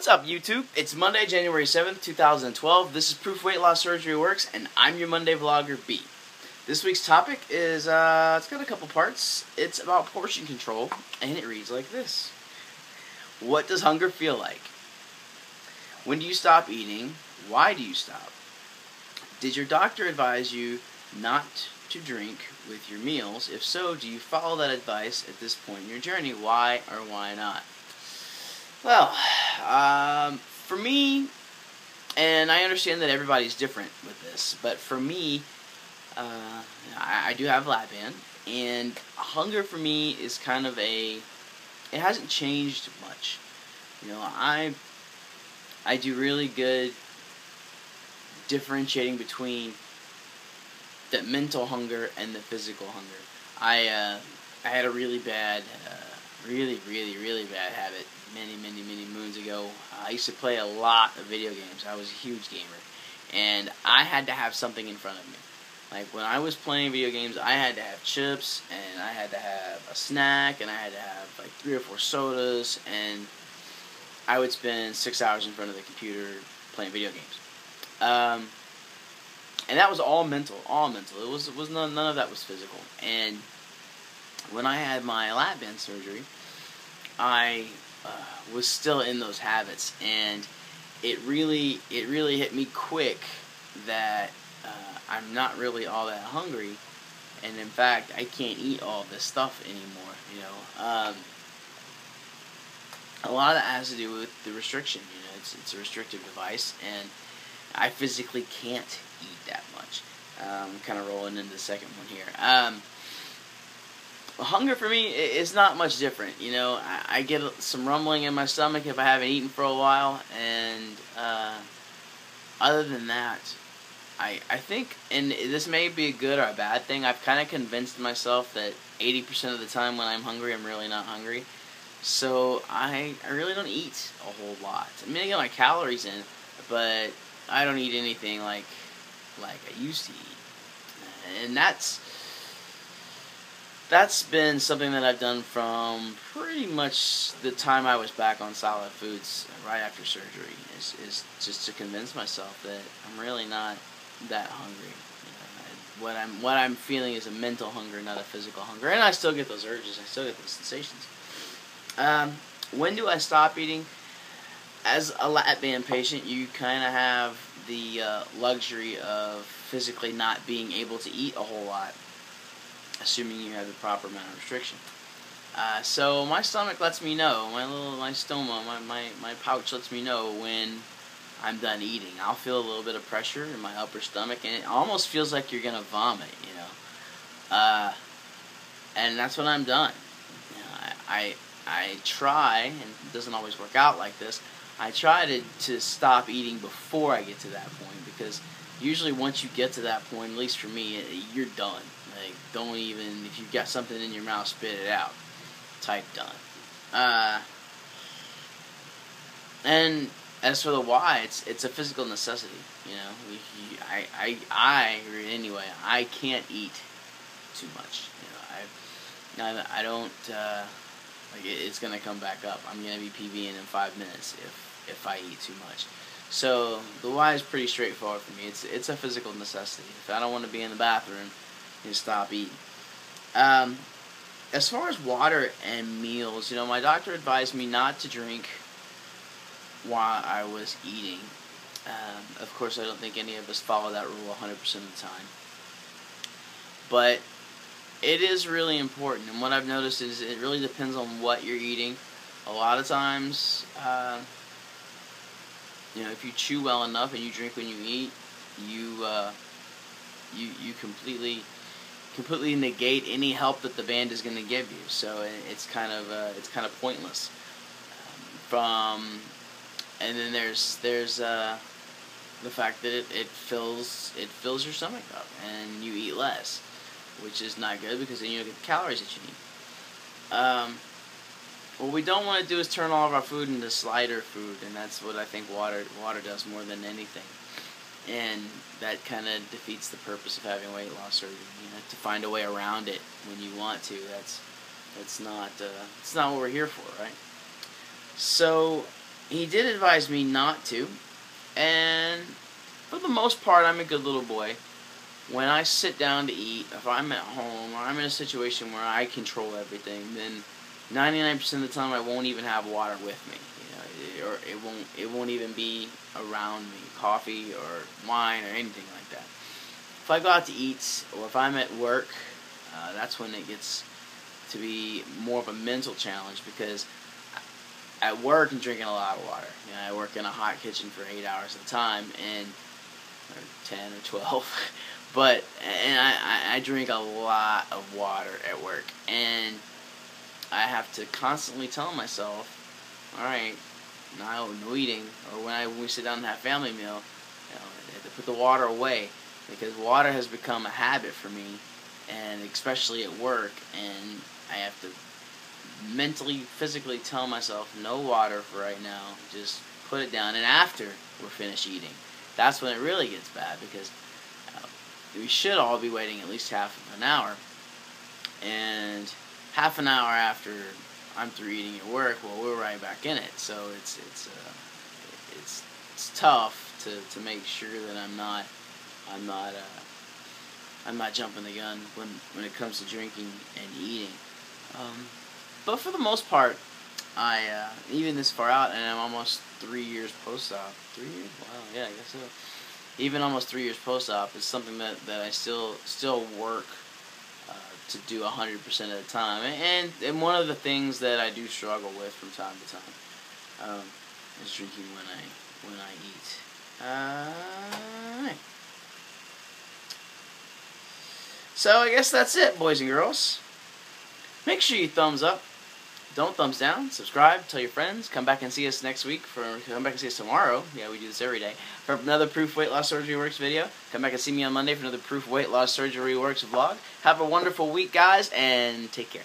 What's up, YouTube? It's Monday, January 7th, 2012. This is Proof Weight Loss Surgery Works, and I'm your Monday vlogger, B. This week's topic is, it's got a couple parts. It's about portion control, and it reads like this. What does hunger feel like? When do you stop eating? Why do you stop? Did your doctor advise you not to drink with your meals? If so, do you follow that advice at this point in your journey? Why or why not? Well, for me, and I understand that everybody's different with this, but for me, I do have lap band, and hunger for me is kind of it hasn't changed much. You know, I do really good differentiating between the mental hunger and the physical hunger. I had a really bad, really bad habit many moons ago. I used to play a lot of video games. I was a huge gamer, and I had to have something in front of me. Like, when I was playing video games, I had to have chips, and I had to have a snack, and I had to have like 3 or 4 sodas, and I would spend 6 hours in front of the computer playing video games. And that was all mental, It was none of that was physical. And when I had my lap band surgery, I was still in those habits, and it really hit me quick that I'm not really all that hungry, and in fact, I can't eat all this stuff anymore. You know, a lot of that has to do with the restriction. You know, it's a restrictive device, and I physically can't eat that much. I'm kind of rolling into the second one here. Hunger for me is not much different. You know, I get some rumbling in my stomach if I haven't eaten for a while, and other than that, I think, and this may be a good or a bad thing, I've kind of convinced myself that 80% of the time when I'm hungry, I'm really not hungry. So I really don't eat a whole lot. I mean, I get my calories in, but I don't eat anything like I used to eat. And that's been something that I've done from pretty much the time I was back on solid foods right after surgery, is just to convince myself that I'm really not that hungry. You know, what I'm feeling is a mental hunger, not a physical hunger. And I still get those urges, I still get those sensations. When do I stop eating? As a lap band patient, you kind of have the luxury of physically not being able to eat a whole lot, assuming you have the proper amount of restriction. So my stomach lets me know, my stoma, my pouch lets me know when I'm done eating. I'll feel a little bit of pressure in my upper stomach, and it almost feels like you're gonna vomit, you know. And that's when I'm done. You know, I try, and it doesn't always work out like this, I try to stop eating before I get to that point, because usually once you get to that point, at least for me, you're done. Like, don't even, if you've got something in your mouth, spit it out. Type done. And as for the why, it's a physical necessity. You know, anyway, I can't eat too much. You know, I don't, like, it's gonna come back up. I'm gonna be PBing in 5 minutes if I eat too much. So the why is pretty straightforward for me. It's a physical necessity. If I don't want to be in the bathroom, you stop eating. As far as water and meals, you know, my doctor advised me not to drink while I was eating. Of course, I don't think any of us follow that rule 100% of the time. But it is really important, and what I've noticed is it really depends on what you're eating. A lot of times, you know, if you chew well enough and you drink when you eat, you completely negate any help that the band is going to give you. So it's kind of pointless. And then there's the fact that it fills your stomach up, and you eat less, which is not good, because then you don't get the calories that you need. What we don't want to do is turn all of our food into slider food, and that's what I think water does more than anything. And that kind of defeats the purpose of having weight loss surgery. You know, to find a way around it when you want to. That's not what we're here for, right? So he did advise me not to, and for the most part, I'm a good little boy. When I sit down to eat, if I'm at home or I'm in a situation where I control everything, then 99% of the time I won't even have water with me. Or it won't even be around me, coffee or wine or anything like that. If I go out to eat or if I'm at work, that's when it gets to be more of a mental challenge, because at work I'm drinking a lot of water. I work in a hot kitchen for 8 hours at a time, or 10 or 12, but I drink a lot of water at work, and I have to constantly tell myself, all right, no eating, or when we sit down and have a family meal, I have to put the water away, because water has become a habit for me, and especially at work, and I have to mentally, physically tell myself, no water for right now, just put it down, and after we're finished eating, that's when it really gets bad, because we should all be waiting at least half of an hour, and half an hour after I'm through eating at work, well, we're right back in it. So it's tough to make sure that I'm not jumping the gun when it comes to drinking and eating. But for the most part, I even this far out, and I'm almost 3 years post-op. 3 years? Wow, yeah, I guess so. Even almost 3 years post-op is something that I still work to do 100% of the time, and one of the things that I do struggle with from time to time is drinking when I eat. So I guess that's it, boys and girls. Make sure you thumbs up, don't thumbs down, subscribe, tell your friends, come back and see us next week, come back and see us tomorrow, yeah, we do this every day, for another Proof Weight Loss Surgery Works video. Come back and see me on Monday for another Proof Weight Loss Surgery Works vlog. Have a wonderful week, guys, and take care.